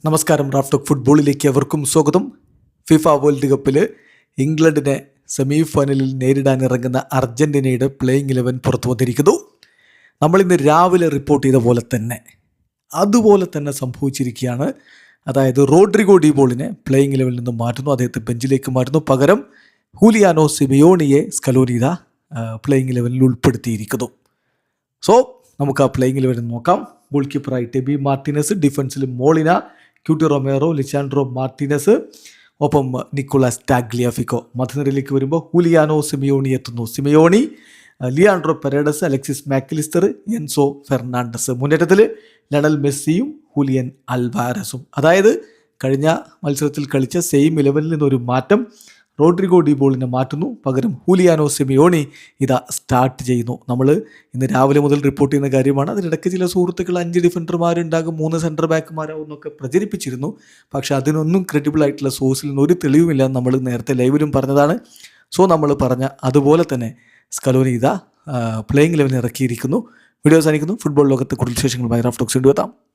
നമസ്കാരം. Raf talk ഫുട്ബോളിലേക്ക് അവർക്കും സ്വാഗതം. ഫിഫ വേൾഡ് കപ്പിൽ ഇംഗ്ലണ്ടിനെ സെമി ഫൈനലിൽ നേരിടാനിറങ്ങുന്ന അർജൻറ്റീനയുടെ പ്ലേയിങ് 11 പുറത്തു വന്നിരിക്കുന്നു. നമ്മളിന്ന് രാവിലെ റിപ്പോർട്ട് ചെയ്ത അതുപോലെ തന്നെ സംഭവിച്ചിരിക്കുകയാണ്. അതായത് റോഡ്രിഗോ ഡി പോളിനെ പ്ലേയിങ് 11 നിന്ന് മാറ്റുന്നു, അദ്ദേഹത്തെ ബെഞ്ചിലേക്ക് മാറ്റുന്നു. പകരം ഹൂലിയാനോ സിമിയോണിയെ സ്കലോനി പ്ലേയിങ് 11 ഉൾപ്പെടുത്തിയിരിക്കുന്നു. സോ നമുക്ക് ആ പ്ലേയിങ് 11 നോക്കാം. ഗോൾ കീപ്പറായി ടെബി മാർട്ടിനസ്, ഡിഫൻസിൽ Molina, Cuti Romero, Lisandro Martinez, ഒപ്പം നിക്കോളാസ് ടാഗ്ലിയാഫിക്കോ. മധ്യനിരയിലേക്ക് വരുമ്പോൾ ഹൂലിയാനോ സിമിയോണി എത്തുന്നു. Simeone, Leandro Paredes, Alexis Mac Allister, Enzo Fernandez. മുന്നേറ്റത്തിൽ ലണൽ മെസ്സിയും ഹൂലിയൻ അൽവാരസും. അതായത് കഴിഞ്ഞ മത്സരത്തിൽ കളിച്ച സെയിം 11 നിന്നൊരു മാറ്റം. റോഡ്രിഗോ ഡി പോളിനെ മാറ്റുന്നു, പകരം ഹൂലിയാനോ സിമിയോണി സ്റ്റാർട്ട് ചെയ്യുന്നു. നമ്മൾ ഇന്ന് രാവിലെ മുതൽ റിപ്പോർട്ട് ചെയ്യുന്ന കാര്യമാണ്. അതിനിടയ്ക്ക് ചില സുഹൃത്തുക്കൾ 5 ഡിഫൻഡർമാരുണ്ടാകും, 3 സെൻറ്റർ ബാക്കുമാരാവും എന്നൊക്കെ പ്രചരിപ്പിച്ചിരുന്നു. പക്ഷേ അതിനൊന്നും ക്രെഡിബിൾ ആയിട്ടുള്ള സോഴ്സിൽ നിന്ന് ഒരു തെളിവുമില്ല. നമ്മൾ നേരത്തെ ലൈവിലും പറഞ്ഞതാണ്. സോ നമ്മൾ പറഞ്ഞ അതുപോലെ തന്നെ സ്കലോനി പ്ലേയിങ് 11 ഇറക്കിയിരിക്കുന്നു. വീഡിയോ അവസാനിക്കുന്നു. ഫുട്ബോൾ ലോകത്തെ കൂടുതൽ വിശേഷങ്ങളുമായി റാഫ് ടോക്സ് കൊണ്ടുവെത്താം.